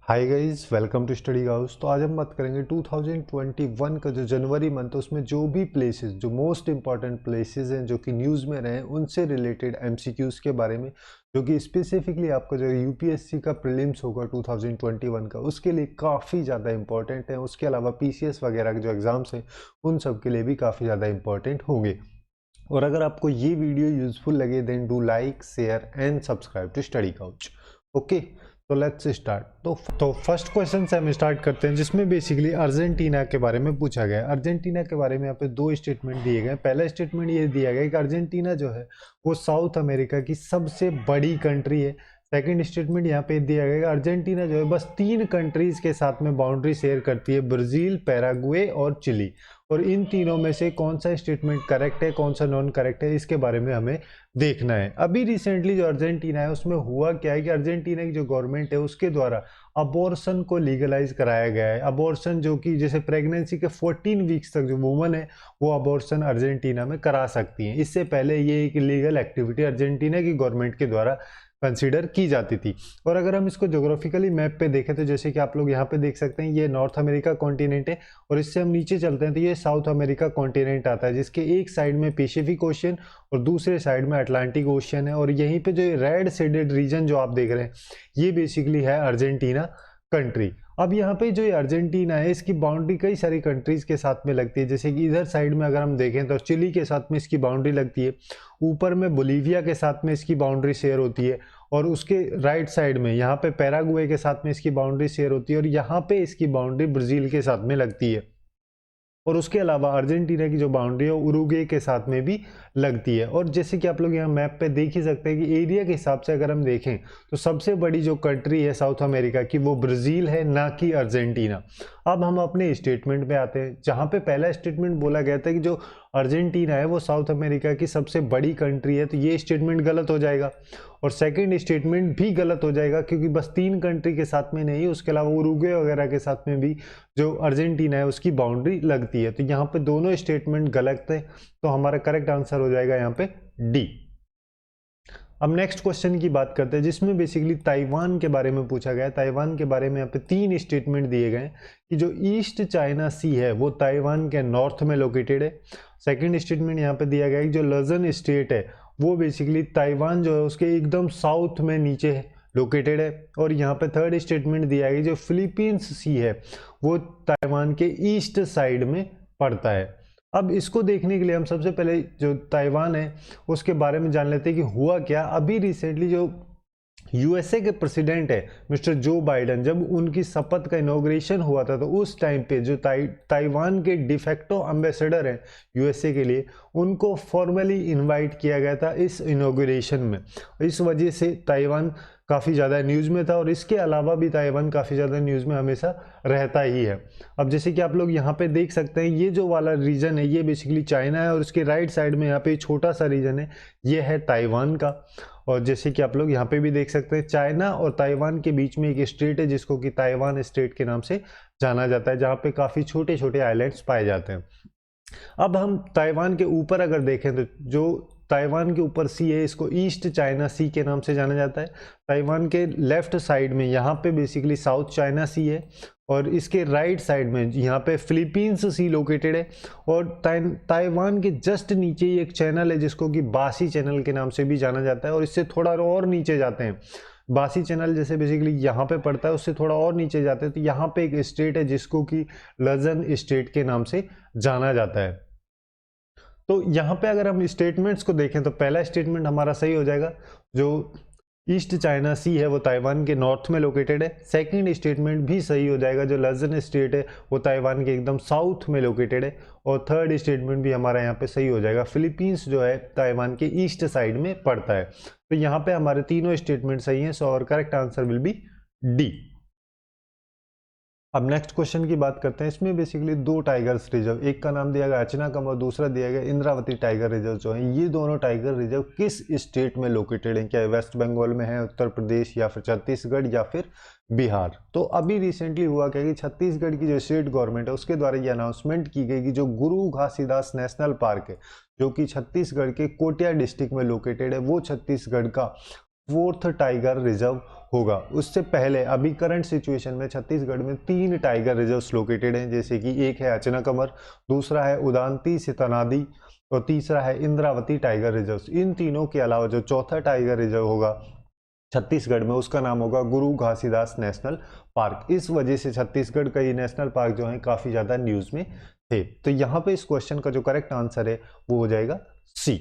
Hi guys, welcome to Study House. तो आज हम बात करेंगे 2021 का जो जनवरी मंथ है उसमें जो भी प्लेसेस, जो मोस्ट इंपॉर्टेंट प्लेसेस हैं जो कि न्यूज़ में रहे, उनसे रिलेटेड एमसीक्यूज़ के बारे में, जो कि स्पेसिफिकली आपका जो यूपीएससी का प्रीलिम्स होगा 2021 का, उसके लिए काफ़ी ज़्यादा इंपॉर्टेंट है। उसके अलावा पीसीएस वगैरह के जो एग्ज़ाम्स हैं उन सब के लिए भी काफ़ी ज़्यादा इंपॉर्टेंट होंगे। और अगर आपको ये वीडियो यूजफुल लगे then do like, share and subscribe to Study Couch. Okay, तो लेट्स स्टार्ट। तो फर्स्ट क्वेश्चन से हम स्टार्ट करते हैं, जिसमें बेसिकली अर्जेंटीना के बारे में पूछा गया है। अर्जेंटीना के बारे में यहाँ पे दो स्टेटमेंट दिए गए। पहला स्टेटमेंट ये दिया गया कि अर्जेंटीना जो है वो साउथ अमेरिका की सबसे बड़ी कंट्री है। सेकंड स्टेटमेंट यहाँ पे दिया गया कि अर्जेंटीना जो है बस 3 कंट्रीज के साथ में बाउंड्री शेयर करती है, ब्राजील, पैराग्वे और चिली। और इन तीनों में से कौन सा स्टेटमेंट करेक्ट है, कौन सा नॉन करेक्ट है, इसके बारे में हमें देखना है। अभी रिसेंटली जो अर्जेंटीना है उसमें हुआ क्या है कि अर्जेंटीना की जो गवर्नमेंट है उसके द्वारा अबॉर्शन को लीगलाइज कराया गया है। अबॉर्शन जो कि जैसे प्रेगनेंसी के 14 वीक्स तक जो वुमन है वो अबॉर्शन अर्जेंटीना में करा सकती है। इससे पहले ये एक लीगल एक्टिविटी अर्जेंटीना की गवर्नमेंट के द्वारा कंसीडर की जाती थी। और अगर हम इसको ज्योग्राफिकली मैप पे देखें तो जैसे कि आप लोग यहाँ पे देख सकते हैं, ये नॉर्थ अमेरिका कॉन्टिनेंट है और इससे हम नीचे चलते हैं तो ये साउथ अमेरिका कॉन्टिनेंट आता है, जिसके एक साइड में पैसिफिक ओशियन और दूसरे साइड में अटलांटिक ओशियन है। और यहीं पे जो रेड शेडेड रीजन जो आप देख रहे हैं ये बेसिकली है अर्जेंटीना कंट्री। अब यहाँ पे जो ये अर्जेंटीना है इसकी बाउंड्री कई सारी कंट्रीज के साथ में लगती है। जैसे कि इधर साइड में अगर हम देखें तो चिली के साथ में इसकी बाउंड्री लगती है, ऊपर में बोलीविया के साथ में इसकी बाउंड्री शेयर होती है, और उसके राइट साइड में यहाँ पे पैराग्वे के साथ में इसकी बाउंड्री शेयर होती है, और यहाँ पे इसकी बाउंड्री ब्राजील के साथ में लगती है। और उसके अलावा अर्जेंटीना की जो बाउंड्री है उरुग्वे के साथ में भी लगती है। और जैसे कि आप लोग यहाँ मैप पे देख ही सकते हैं कि एरिया के हिसाब से अगर हम देखें तो सबसे बड़ी जो कंट्री है साउथ अमेरिका की वो ब्राजील है, ना कि अर्जेंटीना। अब हम अपने स्टेटमेंट पे आते हैं, जहाँ पे पहला स्टेटमेंट बोला गया था कि जो अर्जेंटीना है वो साउथ अमेरिका की सबसे बड़ी कंट्री है, तो ये स्टेटमेंट गलत हो जाएगा। और सेकंड स्टेटमेंट भी गलत हो जाएगा, क्योंकि बस 3 कंट्री के साथ में नहीं, उसके अलावा उरुग्वे वगैरह के साथ में भी जो अर्जेंटीना है उसकी बाउंड्री लगती है। तो यहाँ पे दोनों स्टेटमेंट गलत है, तो हमारा करेक्ट आंसर हो जाएगा यहाँ पे डी। अब नेक्स्ट क्वेश्चन की बात करते हैं, जिसमें बेसिकली ताइवान के बारे में पूछा गया है। ताइवान के बारे में यहाँ पे 3 स्टेटमेंट दिए गए हैं कि जो ईस्ट चाइना सी है वो ताइवान के नॉर्थ में लोकेटेड है। सेकंड स्टेटमेंट यहाँ पे दिया गया है कि जो लजन स्टेट है वो बेसिकली ताइवान जो है उसके एकदम साउथ में नीचे है, लोकेटेड है। और यहाँ पे थर्ड स्टेटमेंट दिया गया जो फिलीपींस सी है वो ताइवान के ईस्ट साइड में पड़ता है। अब इसको देखने के लिए हम सबसे पहले जो ताइवान है उसके बारे में जान लेते हैं कि हुआ क्या। अभी रिसेंटली जो यूएसए के प्रेसिडेंट है मिस्टर जो बाइडन, जब उनकी शपथ का इनॉग्रेशन हुआ था तो उस टाइम पे जो ताइवान के डिफेक्टो एम्बेसडर हैं यूएसए के लिए, उनको फॉर्मली इनवाइट किया गया था इस इनॉग्रेशन में। इस वजह से ताइवान काफ़ी ज़्यादा न्यूज़ में था, और इसके अलावा भी ताइवान काफ़ी ज़्यादा न्यूज़ में हमेशा रहता ही है। अब जैसे कि आप लोग यहाँ पे देख सकते हैं, ये जो वाला रीजन है ये बेसिकली चाइना है, और उसके राइट साइड में यहाँ पे छोटा सा रीजन है, ये है ताइवान का। और जैसे कि आप लोग यहाँ पे भी देख सकते हैं, चाइना और ताइवान के बीच में एक स्टेट है जिसको कि ताइवान स्टेट के नाम से जाना जाता है, जहाँ पे काफ़ी छोटे छोटे आइलैंड्स पाए जाते हैं। अब हम ताइवान के ऊपर अगर देखें तो जो ताइवान के ऊपर सी है इसको ईस्ट चाइना सी के नाम से जाना जाता है। ताइवान के लेफ्ट साइड में यहाँ पे बेसिकली साउथ चाइना सी है, और इसके राइट साइड में यहाँ पे फिलीपींस सी लोकेटेड है। और ताइवान के जस्ट नीचे ही एक चैनल है जिसको कि बासी चैनल के नाम से भी जाना जाता है, और इससे थोड़ा और नीचे जाते हैं, बासी चैनल जैसे बेसिकली यहाँ पे पड़ता है उससे थोड़ा और नीचे जाते हैं, तो यहाँ पे एक स्टेट है जिसको कि लजन स्टेट के नाम से जाना जाता है। तो यहाँ पे अगर हम स्टेटमेंट्स को देखें तो पहला स्टेटमेंट हमारा सही हो जाएगा, जो ईस्ट चाइना सी है वो ताइवान के नॉर्थ में लोकेटेड है। सेकंड स्टेटमेंट भी सही हो जाएगा, जो लजन स्टेट है वो ताइवान के एकदम साउथ में लोकेटेड है। और थर्ड स्टेटमेंट भी हमारा यहाँ पे सही हो जाएगा, फिलीपींस जो है ताइवान के ईस्ट साइड में पड़ता है। तो यहाँ पे हमारे तीनों स्टेटमेंट सही हैं, सो और correct answer will B D. अब नेक्स्ट क्वेश्चन की बात करते हैं। इसमें बेसिकली 2 टाइगर्स रिजर्व, एक का नाम दिया गया अचनाकम और दूसरा दिया गया इंद्रावती टाइगर रिजर्व जो है, ये दोनों टाइगर रिजर्व किस स्टेट में लोकेटेड हैं? क्या वेस्ट बंगाल में है, उत्तर प्रदेश, या फिर छत्तीसगढ़, या फिर बिहार? तो अभी रिसेंटली हुआ क्या कि छत्तीसगढ़ की जो स्टेट गवर्नमेंट है उसके द्वारा ये अनाउंसमेंट की गई कि जो गुरु घासीदास नेशनल पार्क है जो कि छत्तीसगढ़ के कोटिया डिस्ट्रिक्ट में लोकेटेड है, वो छत्तीसगढ़ का 4th टाइगर रिजर्व होगा। उससे पहले अभी करंट सिचुएशन में छत्तीसगढ़ में 3 टाइगर रिजर्व्स लोकेटेड हैं, जैसे कि एक है अचनाकमर, दूसरा है उदांती सितनादी और तीसरा है इंद्रावती टाइगर रिजर्व। इन तीनों के अलावा जो चौथा टाइगर रिजर्व होगा छत्तीसगढ़ में, उसका नाम होगा गुरु घासीदास नेशनल पार्क। इस वजह से छत्तीसगढ़ का ये नेशनल पार्क जो है काफी ज्यादा न्यूज में थे। तो यहाँ पे इस क्वेश्चन का जो करेक्ट आंसर है वो हो जाएगा सी।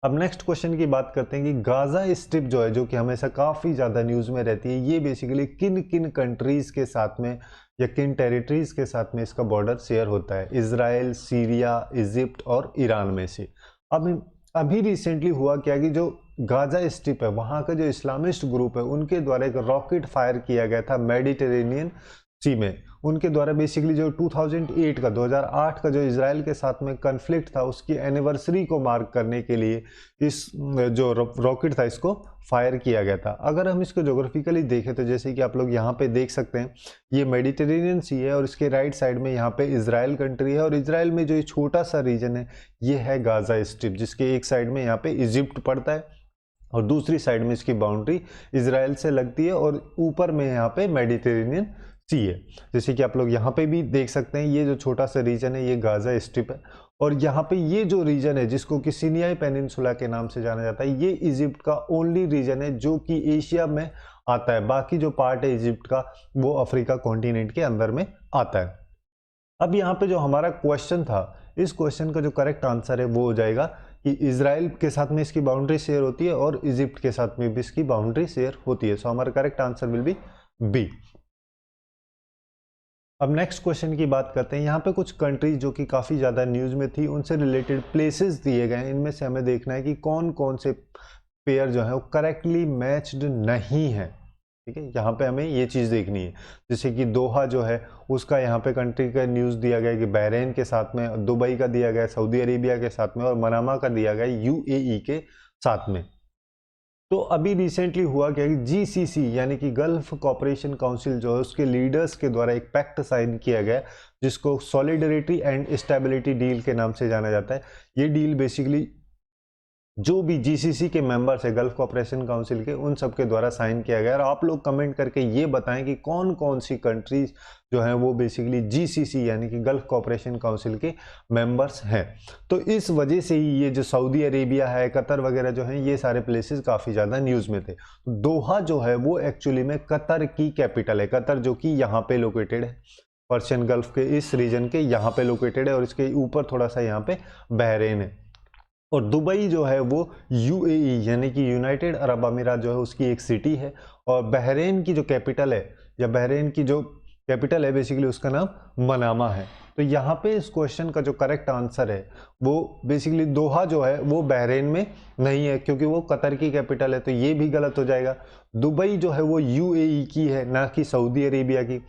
अब नेक्स्ट क्वेश्चन की बात करते हैं कि गाजा स्ट्रिप जो है, जो कि हमेशा काफी ज्यादा न्यूज में रहती है, ये बेसिकली किन किन कंट्रीज के साथ में या किन टेरिटरीज के साथ में इसका बॉर्डर शेयर होता है? इजराइल, सीरिया, इजिप्ट और ईरान में से। अब अभी रिसेंटली हुआ क्या कि जो गाजा स्ट्रिप है वहां का जो इस्लामिस्ट ग्रुप है उनके द्वारा एक रॉकेट फायर किया गया था मेडिटेरेनियन सी में। उनके द्वारा बेसिकली जो 2008 का जो इजराइल के साथ में कन्फ्लिक्ट था उसकी एनिवर्सरी को मार्क करने के लिए इस जो रॉकेट था इसको फायर किया गया था। अगर हम इसको ज्योग्राफिकली देखें तो जैसे कि आप लोग यहाँ पे देख सकते हैं, ये मेडिटेरेनियन सी है और इसके राइट साइड में यहाँ पे इजराइल कंट्री है और इजराइल में जो ये छोटा सा रीजन है ये है गाजा स्ट्रिप, जिसके एक साइड में यहाँ पे इजिप्ट पड़ता है और दूसरी साइड में इसकी बाउंड्री इजराइल से लगती है और ऊपर में यहाँ पे मेडिटेरेनियन सी है। जैसे कि आप लोग यहाँ पे भी देख सकते हैं, ये जो छोटा सा रीजन है ये गाजा स्ट्रिप है और यहाँ पे ये जो रीजन है जिसको कि सिनियाई पेनिनसुला के नाम से जाना जाता है, ये इजिप्ट का ओनली रीजन है जो कि एशिया में आता है। बाकी जो पार्ट है इजिप्ट का वो अफ्रीका कॉन्टिनेंट के अंदर में आता है। अब यहाँ पे जो हमारा क्वेश्चन था, इस क्वेश्चन का जो करेक्ट आंसर है वो हो जाएगा कि इजराइल के साथ में इसकी बाउंड्री शेयर होती है और इजिप्ट के साथ में भी इसकी बाउंड्री शेयर होती है। सो हमारा correct answer will be B. अब नेक्स्ट क्वेश्चन की बात करते हैं। यहाँ पे कुछ कंट्रीज जो कि काफ़ी ज़्यादा न्यूज़ में थी उनसे रिलेटेड प्लेसेस दिए गए हैं। इनमें से हमें देखना है कि कौन कौन से पेयर जो है वो करेक्टली मैच्ड नहीं है। ठीक है, यहाँ पे हमें ये चीज़ देखनी है। जैसे कि दोहा जो है उसका यहाँ पे कंट्री का न्यूज़ दिया गया कि बहरीन के साथ में, दुबई का दिया गया सऊदी अरेबिया के साथ में और मनामा का दिया गया यूएई के साथ में। तो अभी रिसेंटली हुआ क्या कि जीसीसी यानी कि गल्फ कॉपरेशन काउंसिल जो है उसके लीडर्स के द्वारा एक पैक्ट साइन किया गया जिसको सॉलिडरिटी एंड स्टेबिलिटी डील के नाम से जाना जाता है। ये डील बेसिकली जो भी जीसीसी के मेंबर्स है गल्फ कॉपरेशन काउंसिल के, उन सब के द्वारा साइन किया गया। और आप लोग कमेंट करके ये बताएं कि कौन कौन सी कंट्रीज जो हैं वो बेसिकली जीसीसी यानी कि गल्फ कॉपरेशन काउंसिल के मेंबर्स हैं। तो इस वजह से ही ये जो सऊदी अरेबिया है, कतर वगैरह जो हैं, ये सारे प्लेसेस काफ़ी ज़्यादा न्यूज़ में थे। दोहा जो है वो एक्चुअली में कतर की कैपिटल है। कतर जो कि यहाँ पे लोकेटेड है, पर्शियन गल्फ के इस रीजन के यहाँ पे लोकेटेड है और इसके ऊपर थोड़ा सा यहाँ पे बहरीन है। और दुबई जो है वो यूएई यानी कि यूनाइटेड अरब अमीरात जो है उसकी एक सिटी है। और बहरीन की जो कैपिटल है या बहरीन की जो कैपिटल है बेसिकली उसका नाम मनामा है। तो यहाँ पे इस क्वेश्चन का जो करेक्ट आंसर है वो बेसिकली दोहा जो है वो बहरीन में नहीं है क्योंकि वो कतर की कैपिटल है, तो ये भी गलत हो जाएगा। दुबई जो है वो यूएई की है, ना कि सऊदी अरेबिया की।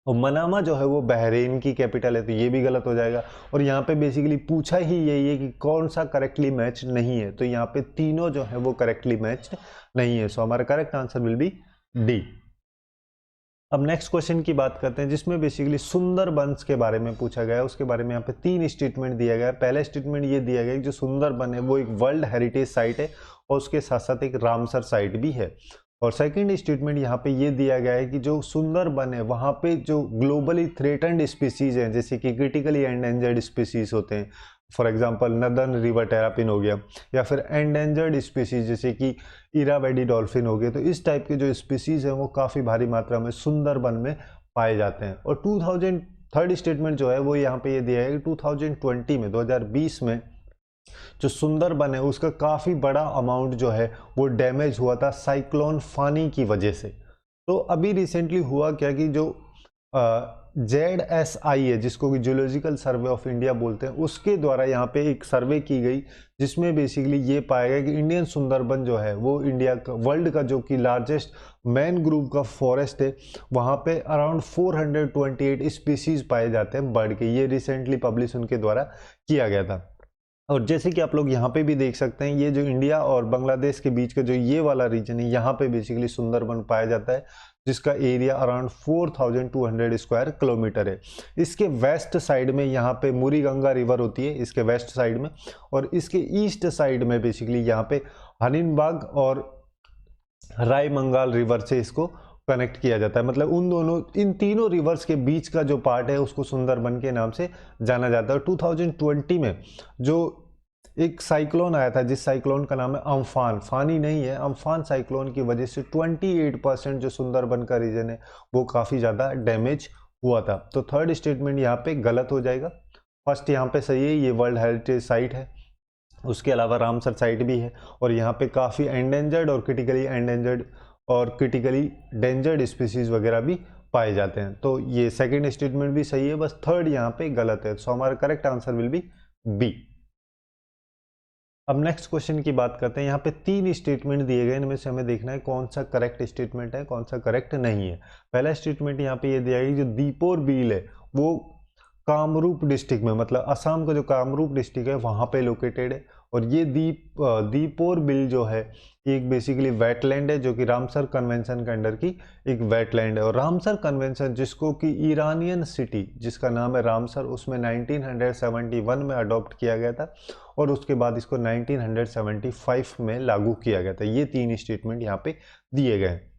और मनामा जो है वो बहरीन की कैपिटल है, तो ये भी गलत हो जाएगा। और यहाँ पे बेसिकली पूछा ही यही है कि कौन सा करेक्टली मैच नहीं है, तो यहाँ पे तीनों जो है वो करेक्टली मैच नहीं है। सो हमारा correct answer will B D. अब नेक्स्ट क्वेश्चन की बात करते हैं जिसमें बेसिकली सुंदरबंस के बारे में पूछा गया है। उसके बारे में यहाँ पे 3 स्टेटमेंट दिया गया है। पहला स्टेटमेंट ये दिया गया है कि जो सुंदरबन है वो एक वर्ल्ड हेरिटेज साइट है और उसके साथ साथ एक रामसर साइट भी है। और सेकंड स्टेटमेंट यहाँ पे ये दिया गया है कि जो सुंदरबन है वहाँ पे जो ग्लोबली थ्रेटन्ड स्पीसीज हैं, जैसे कि क्रिटिकली एंडेंजर्ड स्पीसीज होते हैं, for example northern river terrapin हो गया, या फिर एंडेंजर्ड स्पीसीज जैसे कि इरावेडी डॉल्फिन हो गए, तो इस टाइप के जो स्पीसीज हैं वो काफ़ी भारी मात्रा में सुंदरबन में पाए जाते हैं। और थर्ड स्टेटमेंट जो है वो यहाँ पे ये दिया है कि 2020 में जो सुंदरबन है उसका काफ़ी बड़ा अमाउंट जो है वो डैमेज हुआ था साइक्लोन फानी की वजह से। तो अभी रिसेंटली हुआ क्या कि जो ZSI है जिसको कि जियोलॉजिकल सर्वे ऑफ इंडिया बोलते हैं, उसके द्वारा यहाँ पे एक सर्वे की गई जिसमें बेसिकली ये पाया गया कि इंडियन सुंदरबन जो है वो इंडिया का, वर्ल्ड का जो कि लार्जेस्ट मैन ग्रुप का फॉरेस्ट है, वहाँ पे अराउंड 428 स्पीसीज पाए जाते हैं बर्ड के। ये रिसेंटली पब्लिश उनके द्वारा किया गया था। और जैसे कि आप लोग यहाँ पे भी देख सकते हैं, ये जो इंडिया और बांग्लादेश के बीच का जो ये वाला रीजन है, यहाँ पे बेसिकली सुंदरबन पाया जाता है जिसका एरिया अराउंड 4200 स्क्वायर किलोमीटर है। इसके वेस्ट साइड में यहाँ पे मुरी गंगा रिवर होती है इसके वेस्ट साइड में, और इसके ईस्ट साइड में बेसिकली यहाँ पे हरिनबाग और रायमंगाल रिवर से इसको कनेक्ट किया जाता है। मतलब इन तीनों रिवर्स के बीच का जो पार्ट है उसको सुंदरबन के नाम से जाना जाता है। 2020 में जो एक साइक्लोन आया था, जिस साइक्लोन का नाम है अम्फान, फानी नहीं है, अम्फान साइक्लोन की वजह से 28% जो सुंदरबन का रीजन है वो काफ़ी ज़्यादा डैमेज हुआ था। तो थर्ड स्टेटमेंट यहाँ पे गलत हो जाएगा। फर्स्ट यहाँ पे सही है, ये वर्ल्ड हेरिटेज साइट है। उसके अलावा रामसर साइट भी है और यहाँ पे काफ़ी एंडेंजर्ड और क्रिटिकली डेंजर्ड स्पीसीज वगैरह भी पाए जाते हैं। तो ये सेकंड स्टेटमेंट भी सही है, बस थर्ड यहाँ पे गलत है। सो हमारा correct answer will be B. अब नेक्स्ट क्वेश्चन की बात करते हैं। यहाँ पे 3 स्टेटमेंट दिए गए, इनमें से हमें देखना है कौन सा करेक्ट स्टेटमेंट है, कौन सा करेक्ट नहीं है। पहला स्टेटमेंट यहाँ पे ये दिया गया, जो दीपोर बिल है वो कामरूप डिस्ट्रिक्ट में, मतलब असम का जो कामरूप डिस्ट्रिक्ट है वहाँ पे लोकेटेड है। और ये दीपोर बिल जो है एक बेसिकली वेटलैंड है, जो कि रामसर कन्वेंशन के अंडर की एक वेटलैंड है। और रामसर कन्वेंशन, जिसको कि ईरानियन सिटी जिसका नाम है रामसर, उसमें 1971 में अडॉप्ट किया गया था और उसके बाद इसको 1975 में लागू किया गया था। ये 3 स्टेटमेंट यहाँ पे दिए गए हैं।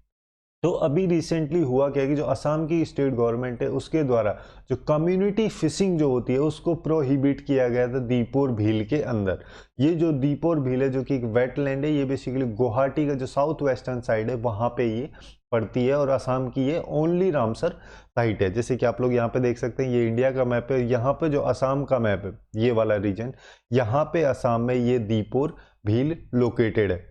तो अभी रिसेंटली हुआ क्या कि जो असम की स्टेट गवर्नमेंट है उसके द्वारा जो कम्युनिटी फिशिंग जो होती है उसको प्रोहिबिट किया गया था दीपोर झील के अंदर। ये जो दीपोर झील है जो कि एक वेटलैंड है, ये बेसिकली गुवाहाटी का जो साउथ वेस्टर्न साइड है वहाँ पे ये पड़ती है और असम की ये ओनली रामसर साइट है। जैसे कि आप लोग यहाँ पे देख सकते हैं, ये इंडिया का मैप है, यहाँ पे जो असम का मैप है ये वाला रीजन, यहाँ पे असम में ये दीपोर झील लोकेटेड है।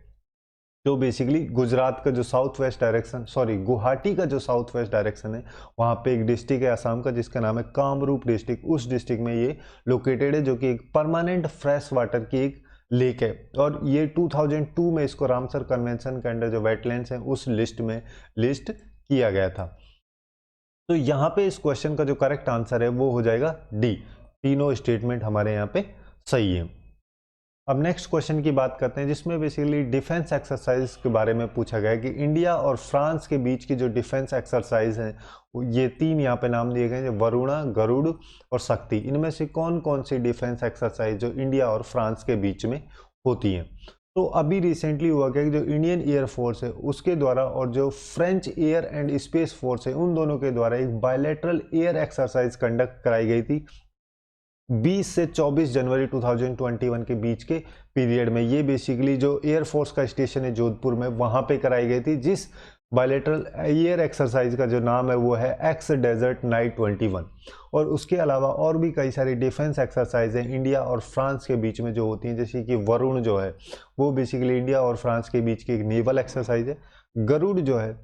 जो बेसिकली गुजरात का जो साउथ वेस्ट डायरेक्शन, गुवाहाटी का जो साउथ वेस्ट डायरेक्शन है वहाँ पे एक डिस्ट्रिक्ट है असम का जिसका नाम है कामरूप डिस्ट्रिक्ट। उस डिस्ट्रिक्ट में ये लोकेटेड है, जो कि एक परमानेंट फ्रेश वाटर की एक लेक है। और ये 2002 में इसको रामसर कन्वेंशन के अंडर जो वेटलैंड्स हैं उस लिस्ट में लिस्ट किया गया था। तो यहाँ पे इस क्वेश्चन का जो करेक्ट आंसर है वो हो जाएगा डी। तीनों स्टेटमेंट हमारे यहाँ पे सही है। अब नेक्स्ट क्वेश्चन की बात करते हैं, जिसमें बेसिकली डिफेंस एक्सरसाइज के बारे में पूछा गया है कि इंडिया और फ्रांस के बीच की जो डिफेंस एक्सरसाइज है ये 3 यहाँ पे नाम दिए गए हैं, वरुणा, गरुड़ और शक्ति। इनमें से कौन कौन सी डिफेंस एक्सरसाइज जो इंडिया और फ्रांस के बीच में होती हैं। तो अभी रिसेंटली हुआ क्या कि जो इंडियन एयरफोर्स है उसके द्वारा और जो French air and space force है उन दोनों के द्वारा एक बायलैटरल एयर एक्सरसाइज कंडक्ट कराई गई थी 20 से 24 जनवरी 2021 के बीच के पीरियड में। ये बेसिकली जो एयरफोर्स का स्टेशन है जोधपुर में वहाँ पे कराई गई थी, जिस बायलैटरल एयर एक्सरसाइज का जो नाम है वो है एक्स डेजर्ट नाइट 21। और उसके अलावा और भी कई सारी डिफेंस एक्सरसाइज हैं इंडिया और फ्रांस के बीच में जो होती हैं, जैसे कि वरुण जो है वो बेसिकली इंडिया और फ्रांस के बीच की एक नेवल एक्सरसाइज है। गरुड़ जो है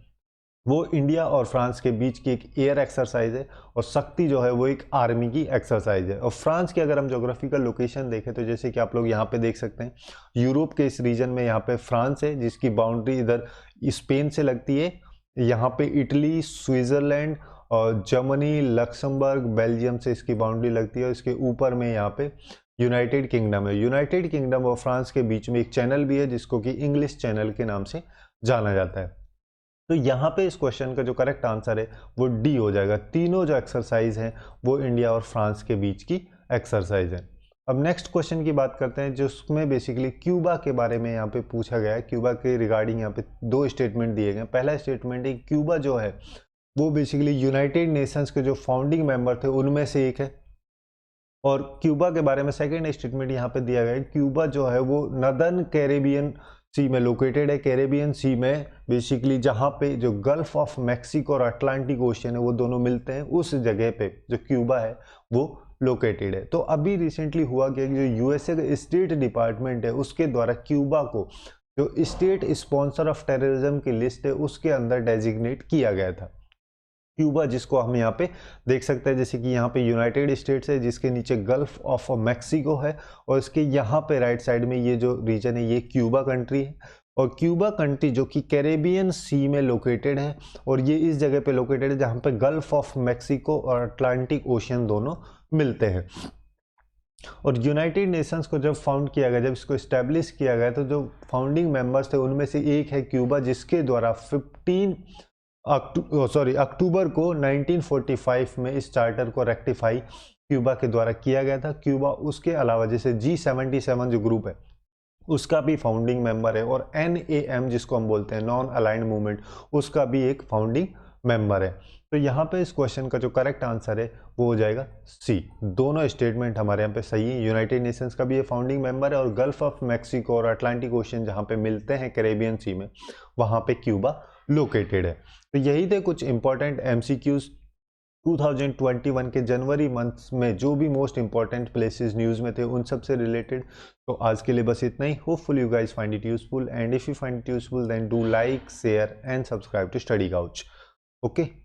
वो इंडिया और फ्रांस के बीच की एक एयर एक्सरसाइज है। और शक्ति जो है वो एक आर्मी की एक्सरसाइज है। और फ्रांस की अगर हम ज्योग्राफिकल लोकेशन देखें तो जैसे कि आप लोग यहाँ पे देख सकते हैं, यूरोप के इस रीजन में यहाँ पे फ्रांस है जिसकी बाउंड्री इधर स्पेन से लगती है। यहाँ पे इटली, स्विट्जरलैंड और जर्मनी, लक्समबर्ग, बेल्जियम से इसकी बाउंड्री लगती है। और इसके ऊपर में यहाँ पे यूनाइटेड किंगडम है। यूनाइटेड किंगडम और फ्रांस के बीच में एक चैनल भी है जिसको कि इंग्लिश चैनल के नाम से जाना जाता है। तो यहाँ पे इस क्वेश्चन का जो करेक्ट आंसर है वो डी हो जाएगा। तीनों जो एक्सरसाइज हैं वो इंडिया और फ्रांस के बीच की एक्सरसाइज है। अब नेक्स्ट क्वेश्चन की बात करते हैं, जिसमें बेसिकली क्यूबा के बारे में यहाँ पे पूछा गया है। क्यूबा के रिगार्डिंग यहाँ पे 2 स्टेटमेंट दिए गए। पहला स्टेटमेंट है क्यूबा जो है वो बेसिकली यूनाइटेड नेशंस के जो फाउंडिंग मेंबर थे उनमें से एक है। और क्यूबा के बारे में सेकेंड स्टेटमेंट यहाँ पे दिया गया है, क्यूबा जो है वो नदर्न कैरेबियन सी में लोकेटेड है। कैरेबियन सी में बेसिकली जहाँ पे जो गल्फ ऑफ मैक्सिको और अटलांटिक ओशन है वो दोनों मिलते हैं, उस जगह पे जो क्यूबा है वो लोकेटेड है। तो अभी रिसेंटली हुआ क्या कि जो यूएसए का स्टेट डिपार्टमेंट है उसके द्वारा क्यूबा को जो स्टेट स्पॉन्सर ऑफ टेररिज्म की लिस्ट है उसके अंदर डेजिग्नेट किया गया था। क्यूबा जिसको हम यहाँ पे देख सकते हैं, जैसे कि यहाँ पे यूनाइटेड स्टेट्स है जिसके नीचे गल्फ ऑफ मैक्सिको है और इसके यहाँ पे राइट साइड में ये जो रीजन है ये क्यूबा कंट्री है। और क्यूबा कंट्री जो कि कैरेबियन सी में लोकेटेड है और ये इस जगह पे लोकेटेड है जहाँ पे गल्फ ऑफ मैक्सिको और अटलांटिक ओशन दोनों मिलते हैं। और यूनाइटेड नेशंस को जब फाउंड किया गया, जब इसको इस्टेब्लिश किया गया, तो जो फाउंडिंग मेंबर्स थे उनमें से एक है क्यूबा, जिसके द्वारा अक्टूबर को 1945 में इस चार्टर को रेक्टिफाई क्यूबा के द्वारा किया गया था। क्यूबा उसके अलावा जैसे G77 जो ग्रुप है उसका भी फाउंडिंग मेंबर है, और NAM जिसको हम बोलते हैं नॉन अलाइंड मूवमेंट, उसका भी एक फाउंडिंग मेंबर है। तो यहाँ पे इस क्वेश्चन का जो करेक्ट आंसर है वो हो जाएगा सी। दोनों स्टेटमेंट हमारे यहाँ पे सही है। यूनाइटेड नेशंस का भी ये फाउंडिंग मेंबर है, और गल्फ ऑफ मैक्सिको और अटलांटिक ओशन जहाँ पे मिलते हैं कैरेबियन सी में, वहाँ पे क्यूबा लोकेटेड है। तो यही थे कुछ इंपॉर्टेंट MCQs 2021 के जनवरी मंथ में, जो भी मोस्ट इंपॉर्टेंट प्लेसेस न्यूज़ में थे उन सब से रिलेटेड। तो आज के लिए बस इतना ही। Hopeful you guys find it useful, and if you find it useful then do like, share and subscribe to Study Couch. Okay.